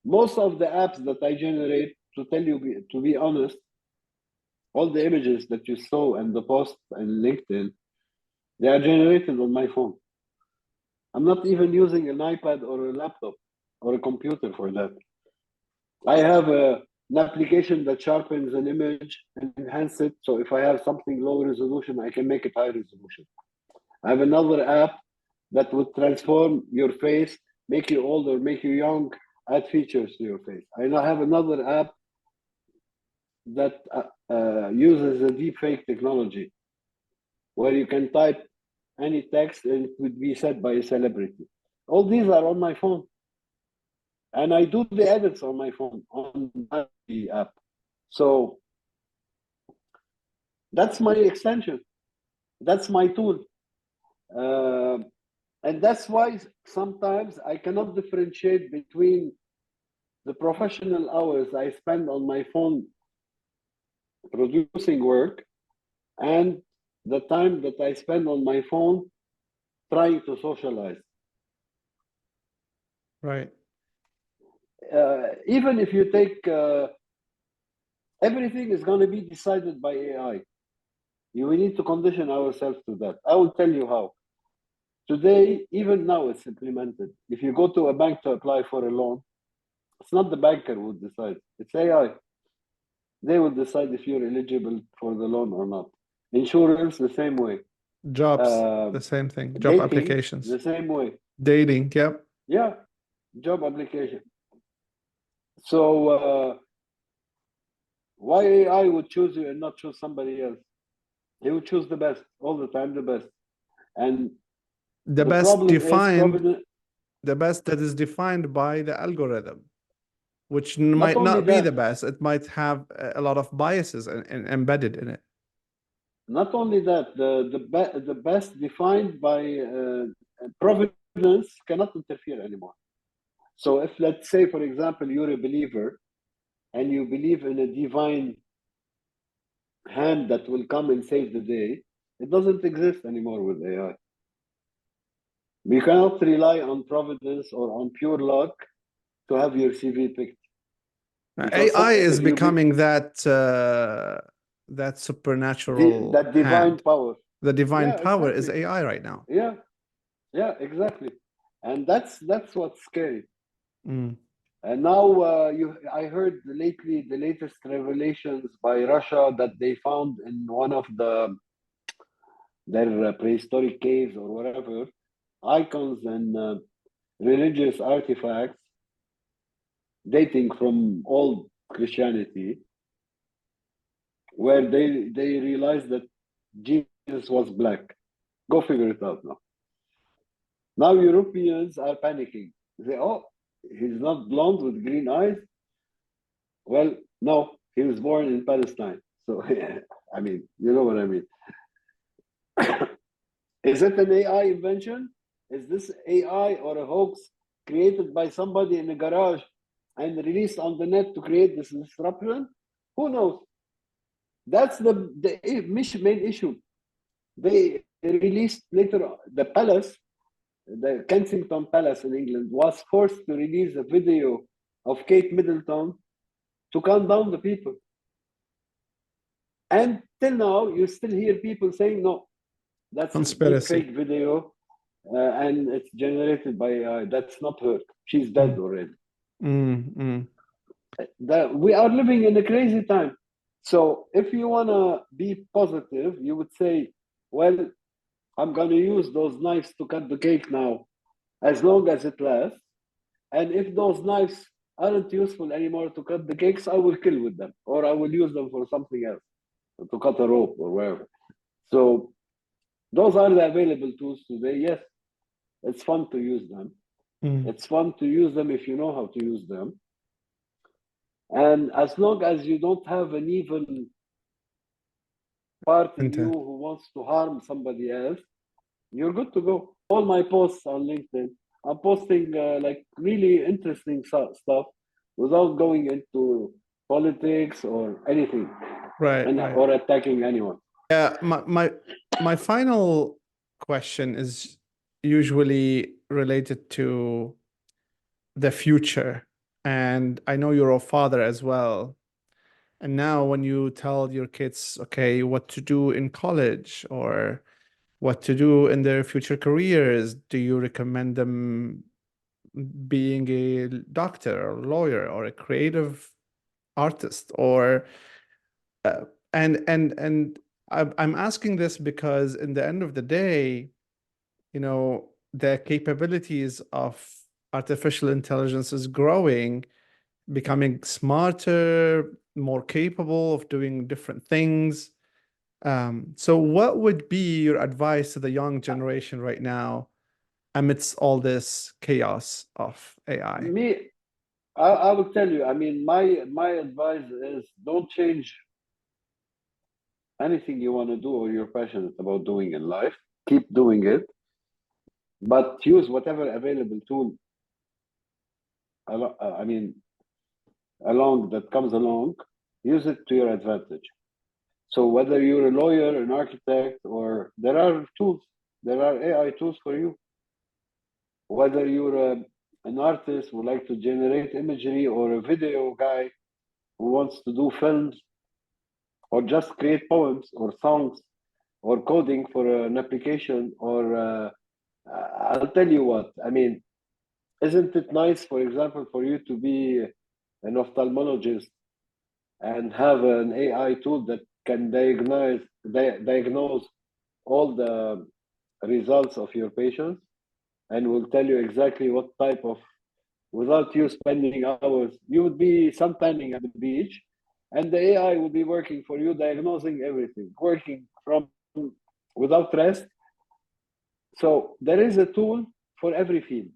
most of the apps that I generate, to be honest, all the images that you saw and the posts and LinkedIn, they are generated on my phone. I'm not even using an iPad or a laptop or a computer for that. I have an application that sharpens an image and enhances it. So if I have something low resolution, I can make it high resolution. I have another app that would transform your face, make you older, make you young, add features to your face. I now have another app that uses a deepfake technology, where you can type any text and it would be said by a celebrity. All these are on my phone. And I do the edits on my phone, on the app. So that's my extension. That's my tool. And that's why sometimes I cannot differentiate between the professional hours I spend on my phone producing work and the time that I spend on my phone trying to socialize. Right. Even if you take, everything is going to be decided by AI. We need to condition ourselves to that. I will tell you how. Today, even now it's implemented. If you go to a bank to apply for a loan, it's not the banker who decides, it's AI. They will decide if you're eligible for the loan or not. Insurance, the same way. Jobs, the same thing. Job Dating, applications. the same way. Dating, yep. Yeah, job application. So why AI would choose you and not choose somebody else? He would choose the best, all the time the best. And the best defined, the best that is defined by the algorithm, which might not be the best. It might have a lot of biases embedded in it. Not only that, the best defined by providence cannot interfere anymore. So if, let's say, for example, you're a believer and you believe in a divine hand that will come and save the day, it doesn't exist anymore with AI. You cannot rely on providence or on pure luck to have your CV picked. AI is becoming that supernatural, that divine hand. power. The divine power exactly. is AI right now. Yeah, exactly. And that's what's scary. Mm. And now I heard lately the latest revelations by Russia that they found in one of their prehistoric caves or whatever, icons and religious artifacts dating from old Christianity, where they realized that Jesus was black. Go figure it out now. Now Europeans are panicking. They say, oh, he's not blonde with green eyes. Well, no, he was born in Palestine. So, I mean, you know what I mean. Is it an AI invention? Is this AI or a hoax created by somebody in a garage and released on the net to create this disruption? Who knows? That's the main issue. They released later, the palace, the Kensington Palace in England, was forced to release a video of Kate Middleton to calm down the people. And till now, you still hear people saying, no, that's a fake video and it's generated by AI. That's not her. She's dead already. We are living in a crazy time. So if you want to be positive, you would say, well, I'm going to use those knives to cut the cake now, as long as it lasts. And if those knives aren't useful anymore to cut the cakes, I will kill with them, or I will use them for something else, to cut a rope or whatever. So those are the available tools today. Yes, it's fun to use them. It's fun to use them if you know how to use them. And as long as you don't have an evil part in you Intent. who wants to harm somebody else, you're good to go. All my posts on LinkedIn, I'm posting like really interesting stuff without going into politics or anything, Right, and right. or attacking anyone. Yeah, my final question is usually related to the future. And I know you're a father as well. And now when you tell your kids, okay, what to do in college or what to do in their future careers, do you recommend them being a doctor or lawyer or a creative artist or uh, and I'm asking this because in the end of the day, you know, the capabilities of artificial intelligence is growing, becoming smarter, more capable of doing different things. So what would be your advice to the young generation right now amidst all this chaos of AI? Me, I will tell you. I mean, my advice is don't change anything you want to do or you're passionate about doing in life. Keep doing it, but use whatever available tool. I mean, along that comes along, use it to your advantage. So whether you're a lawyer, an architect, or there are tools, there are AI tools for you. Whether you're an artist who like to generate imagery or a video guy who wants to do films or just create poems or songs or coding for an application or I'll tell you what, I mean, isn't it nice, for example, for you to be an ophthalmologist and have an AI tool that can diagnose all the results of your patients and will tell you exactly what type of, without you spending hours, you would be suntanning at the beach and the AI will be working for you, diagnosing everything, working from without rest. So there is a tool for every field.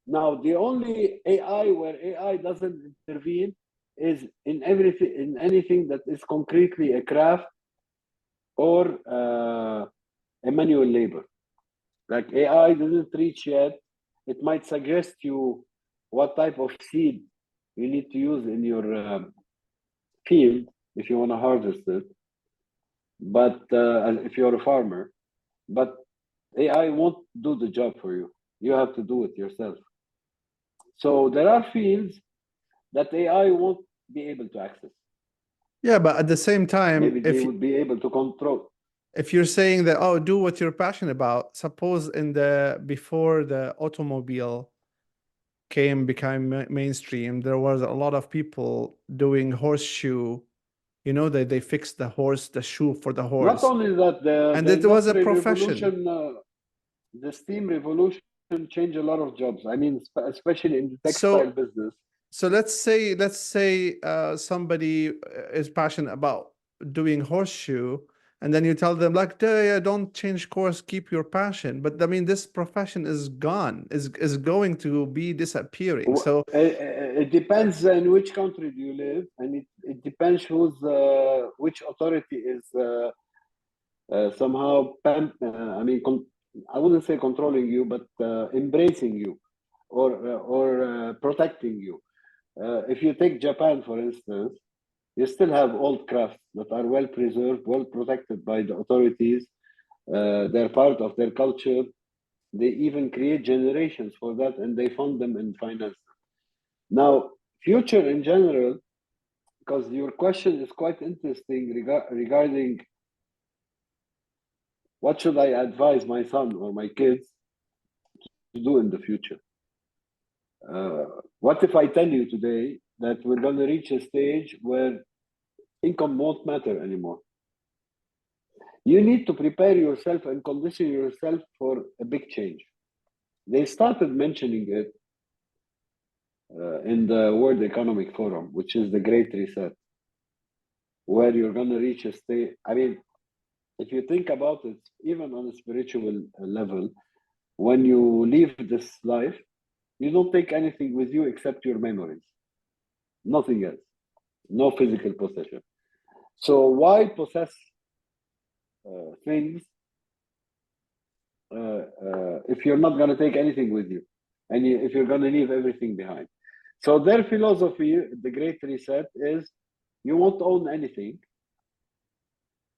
Now, the only AI where AI doesn't intervene is in everything, in anything that is concretely a craft or a manual labor. Like AI didn't reach yet. It might suggest you what type of seed you need to use in your field if you want to harvest it. But if you're a farmer, but AI won't do the job for you. You have to do it yourself. So there are fields that AI won't be able to access. Yeah, but at the same time, Maybe they would be able to control. if you're saying that, oh, do what you're passionate about, suppose in the before the automobile became mainstream, there was a lot of people doing horseshoe, you know, they fixed the horse, the shoe for the Not horse, only that, and the it was a industrial profession. revolution, the steam revolution changed a lot of jobs. I mean, especially in the textile So business. so let's say somebody is passionate about doing horseshoe, and then you tell them like, yeah, don't change course, keep your passion. But I mean, this profession is gone, is going to be disappearing. So It depends in which country do you live, and it depends which authority is somehow I mean, I wouldn't say controlling you, but embracing you or protecting you. If you take Japan, for instance, you still have old crafts that are well preserved, well protected by the authorities. They're part of their culture. They even create generations for that, and they fund them and finance them. Now, future in general, because your question is quite interesting regarding what should I advise my son or my kids to do in the future. What if I tell you today that we're going to reach a stage where income won't matter anymore? You need to prepare yourself and condition yourself for a big change. They started mentioning it in the World Economic Forum, which is the Great Reset, where you're going to reach a state. I mean, if you think about it, even on a spiritual level, when you leave this life, you don't take anything with you except your memories. nothing else, no physical possession. So why possess things if you're not going to take anything with you, and if you're going to leave everything behind? So their philosophy, the Great Reset, is you won't own anything.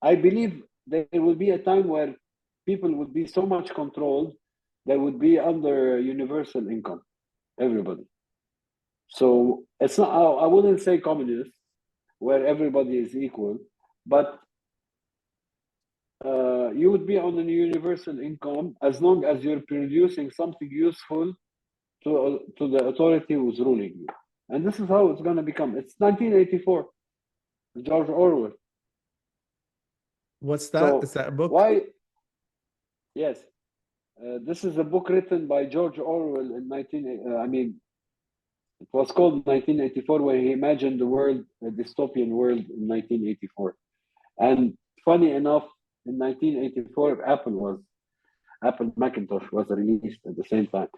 I believe there will be a time where people would be so much controlled, they would be under universal income, everybody. So it's not, I wouldn't say communist, where everybody is equal, but you would be on a universal income as long as you're producing something useful to the authority who's ruling you. And this is how it's going to become. It's 1984, George Orwell. What's that? So is that a book? why? Yes, this is a book written by George Orwell in it was called 1984, where he imagined the world, a dystopian world in 1984. And funny enough, in 1984, Apple Macintosh was released at the same time.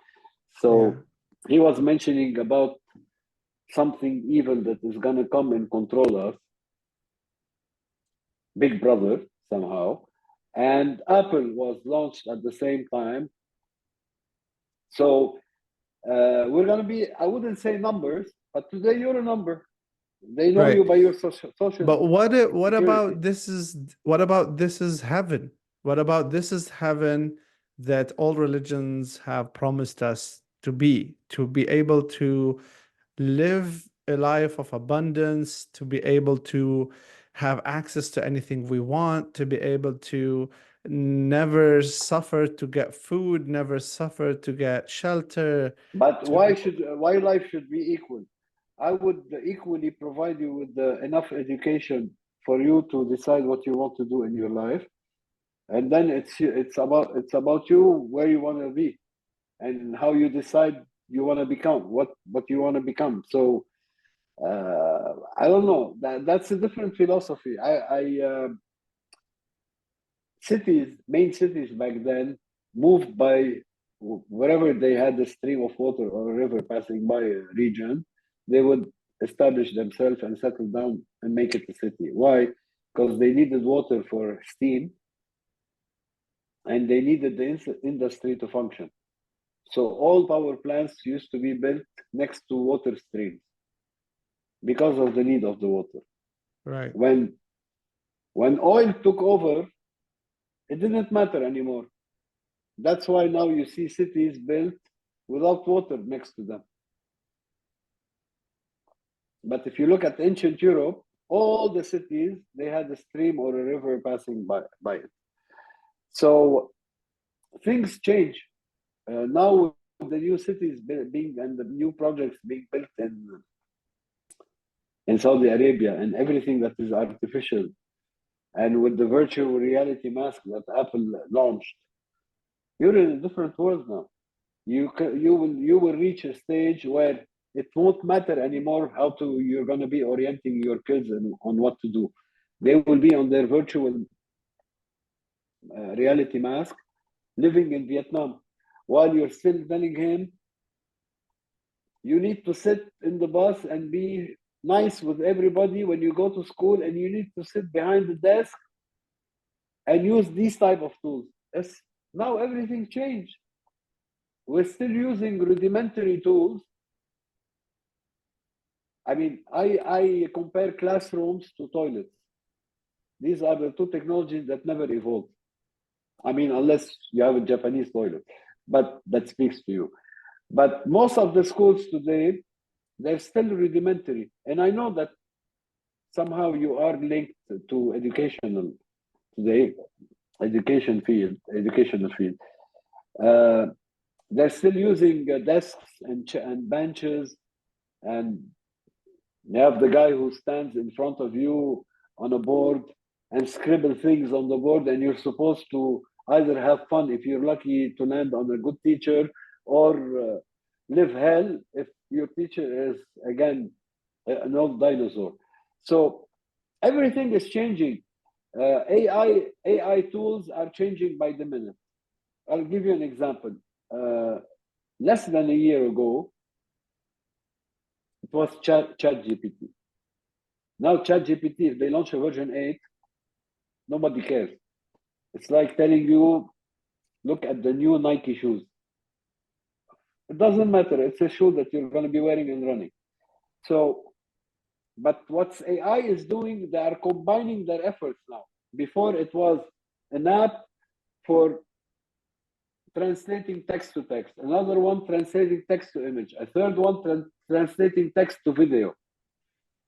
So he was mentioning about something evil that is going to come and control us, Big Brother somehow. And Apple was launched at the same time. So we're going to be, I wouldn't say numbers, but today you're a number. They know you by your social. But what about this is heaven? What about this is heaven that all religions have promised us to be able to live a life of abundance, to be able to have access to anything we want, to be able to never suffer to get food, never suffer to get shelter. But why life should be equal? I would equally provide you with enough education for you to decide what you want to do in your life, and then it's about you, where you want to be, and how you decide you want to become, what you want to become. So I don't know. That's a different philosophy. Main cities back then moved by wherever they had a stream of water or a river passing by a region, they would establish themselves and settle down and make it a city. Why? Because they needed water for steam, and they needed the industry to function. So all power plants used to be built next to water streams because of the need of the water. Right. When oil took over, it didn't matter anymore. That's why now you see cities built without water next to them. But if you look at ancient Europe, all the cities, they had a stream or a river passing by it. So things change. Now the new cities being and the new projects being built in Saudi Arabia, and everything that is artificial, and with the virtual reality mask that Apple launched, you're in a different world now. You will reach a stage where it won't matter anymore you're going to be orienting your kids on what to do. They will be on their virtual reality mask, living in Vietnam, while you're still telling him you need to sit in the bus and be nice with everybody when you go to school, and you need to sit behind the desk and use these type of tools. Now everything changed. We're still using rudimentary tools. I mean, I compare classrooms to toilets. These are the two technologies that never evolved. I mean, unless you have a Japanese toilet, but that speaks to you. But most of the schools today, they're still rudimentary. And I know that somehow you are linked to educational field. They're still using desks and benches, and you have the guy who stands in front of you on a board and scribble things on the board, and you're supposed to either have fun if you're lucky to land on a good teacher, or live hell if your teacher is, again, an old dinosaur. So everything is changing. AI tools are changing by the minute. I'll give you an example. Less than a year ago, It was ChatGPT. Now ChatGPT, if they launch a version 8, nobody cares. It's like telling you, look at the new Nike shoes. It doesn't matter. It's a shoe that you're going to be wearing and running. So, but what's AI is doing, they are combining their efforts now. Before it was an app for translating text to text, another one translating text to image, a third one translating text to video.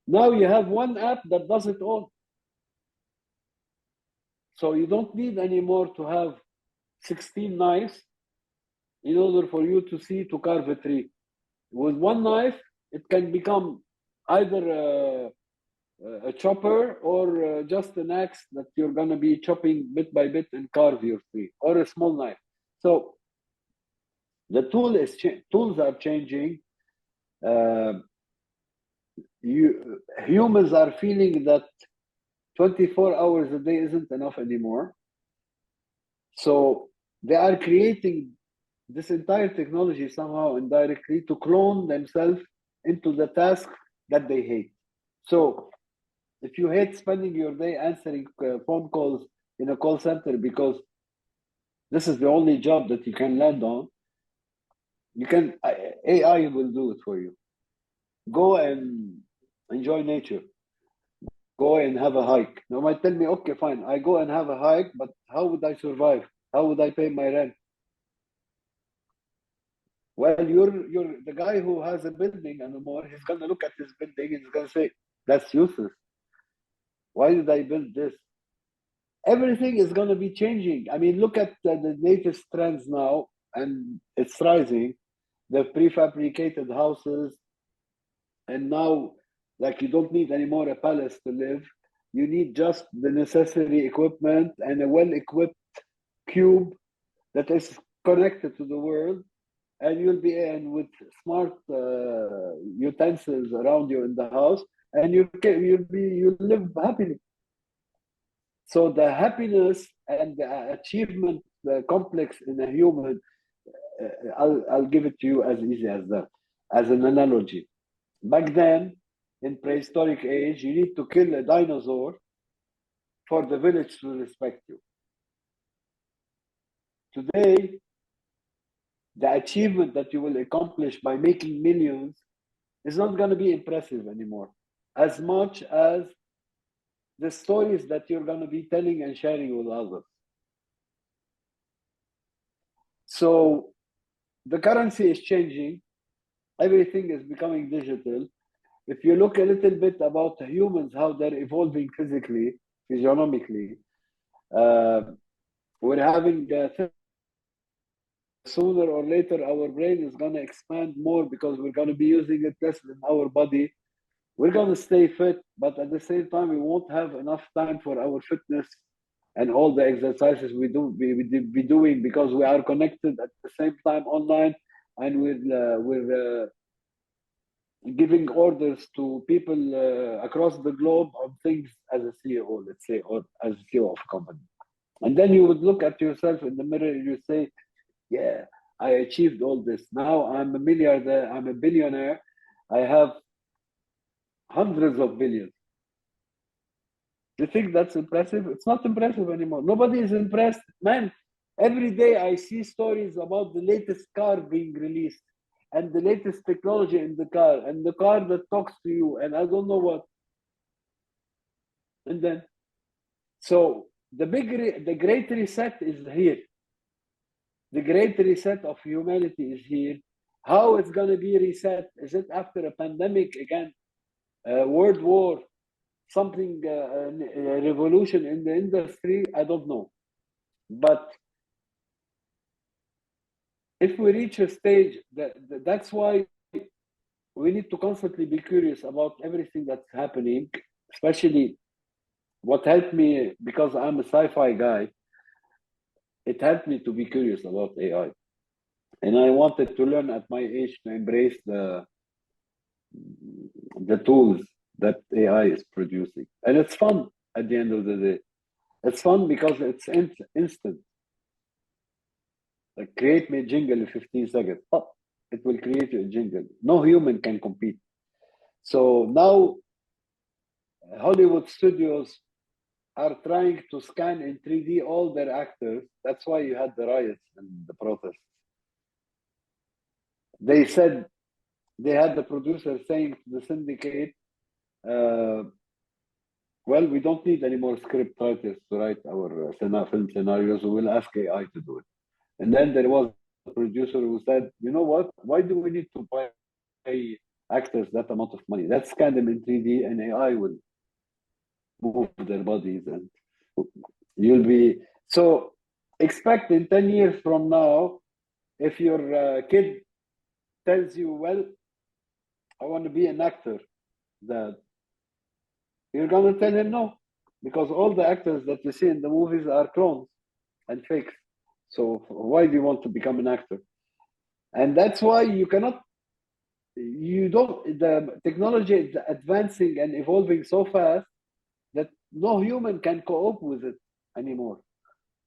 Now you have one app that does it all. So you don't need anymore to have 16 knives in order for you to carve a tree. With one knife, it can become either a chopper or just an axe that you're going to be chopping bit by bit and carve your tree, or a small knife. So the tools are changing. Humans are feeling that 24 hours a day isn't enough anymore. So they are creating this entire technology somehow indirectly to clone themselves into the task that they hate. So if you hate spending your day answering phone calls in a call center because this is the only job that you can land on, you can AI will do it for you. Go and enjoy nature. Go and have a hike. You might tell me, okay, fine, I go and have a hike, but how would I survive? How would I pay my rent? Well, you're the guy who has a building anymore. He's gonna look at his building and he's gonna say, that's useless. Why did I build this? Everything is gonna be changing. I mean, look at the latest trends now, and it's rising. The prefabricated houses, and now, like, you don't need anymore a palace to live. You need just the necessary equipment and a well-equipped cube that is connected to the world, and you'll be in with smart utensils around you in the house, and you'll live happily. So the happiness and the achievement, the complex in a human, I'll give it to you as easy as that, as an analogy. Back then, in prehistoric age, you need to kill a dinosaur for the village to respect you. Today, the achievement that you will accomplish by making millions is not going to be impressive anymore, as much as the stories that you're going to be telling and sharing with others. So the currency is changing. Everything is becoming digital. If you look a little bit about humans, how they're evolving physically, physiognomically, we're having sooner or later our brain is going to expand more because we're going to be using it less in our body. We're going to stay fit, but at the same time, we won't have enough time for our fitness and all the exercises we be doing because we are connected at the same time online, and we're giving orders to people across the globe on things as a CEO, let's say, or as a CEO of a company. And then you would look at yourself in the mirror and you say, yeah, I achieved all this. Now I'm a millionaire, I'm a billionaire. I have hundreds of billions. You think that's impressive? It's not impressive anymore. Nobody is impressed. Man, every day I see stories about the latest car being released and the latest technology in the car and the car that talks to you and I don't know what. And then, so the great reset is here. The great reset of humanity is here. How it's going to be reset? Is it after a pandemic again, world war, something, a revolution in the industry? I don't know. But if we reach a stage, that's why we need to constantly be curious about everything that's happening, especially what helped me, because I'm a sci-fi guy, it helped me to be curious about AI. And I wanted to learn at my age to embrace the tools that AI is producing. And it's fun at the end of the day. It's fun because it's instant. Like, create me a jingle in 15 seconds. Oh, it will create you a jingle. No human can compete. So now Hollywood studios are trying to scan in 3D all their actors. That's why you had the riots and the protests. They said, they had the producer saying to the syndicate, well, we don't need any more script writers to write our film scenarios. We will ask AI to do it. And then there was a producer who said, you know what? Why do we need to pay actors that amount of money? Let's scan them in 3D and AI will move their bodies and you'll be. So expect in 10 years from now, if your kid tells you, well, I want to be an actor, that you're going to tell him no, because all the actors that you see in the movies are clones and fakes. So why do you want to become an actor? And that's why you don't, the technology is advancing and evolving so fast that no human can cope with it anymore.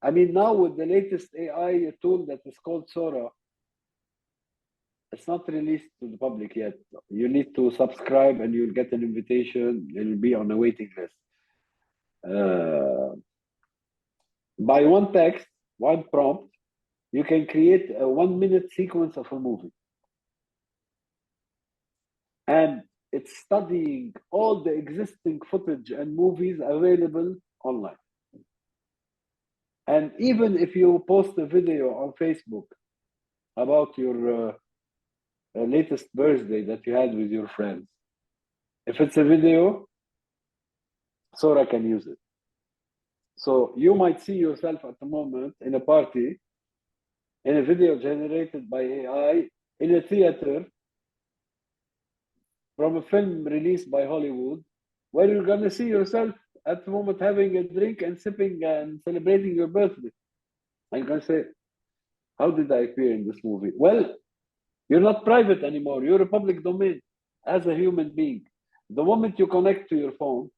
I mean, now with the latest AI tool that is called Sora, it's not released to the public yet. You need to subscribe and you'll get an invitation. You'll be on a waiting list. By one text, one prompt, you can create a 1-minute sequence of a movie. And it's studying all the existing footage and movies available online. And even if you post a video on Facebook about your latest birthday that you had with your friends, if it's a video, Sora can use it. So you might see yourself at the moment in a party, in a video generated by AI, in a theater, from a film released by Hollywood, where you're going to see yourself at the moment having a drink and sipping and celebrating your birthday. And you're going to say, how did I appear in this movie? Well, you're not private anymore. You're a public domain as a human being. The moment you connect to your phone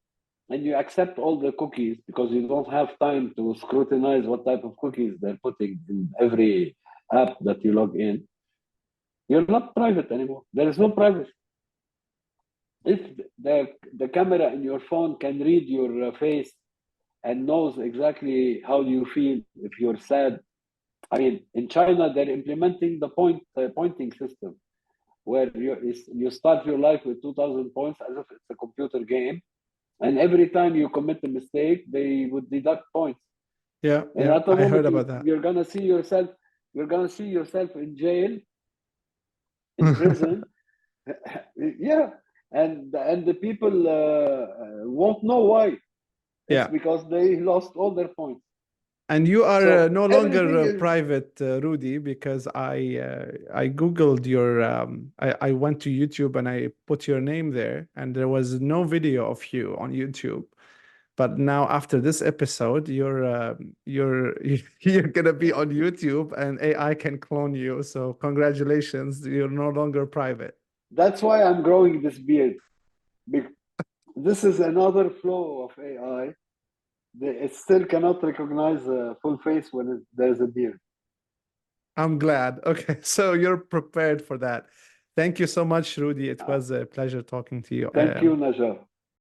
and you accept all the cookies, because you don't have time to scrutinize what type of cookies they're putting in every app that you log in, you're not private anymore. There is no privacy. If the camera in your phone can read your face and knows exactly how you feel, if you're sad. I mean, in China, they're implementing the pointing system, where you start your life with 2,000 points as if it's a computer game. And every time you commit a mistake, they would deduct points. Yeah, and yeah, at the I heard moment, about that. you're gonna see yourself in jail, in prison. Yeah, and the people won't know why. It's Yeah. because they lost all their points. And you are So no everything longer is private, Rudy, because I Googled your I went to YouTube and I put your name there, and there was no video of you on YouTube. But now after this episode, you're you're gonna be on YouTube, and AI can clone you. So congratulations, you're no longer private. that's why I'm growing this beard. This is another flow of AI. It still cannot recognize a full face when there's a beard. I'm glad. Okay, so you're prepared for that. Thank you so much, Rudy. It was a pleasure talking to you. Thank you, Najah.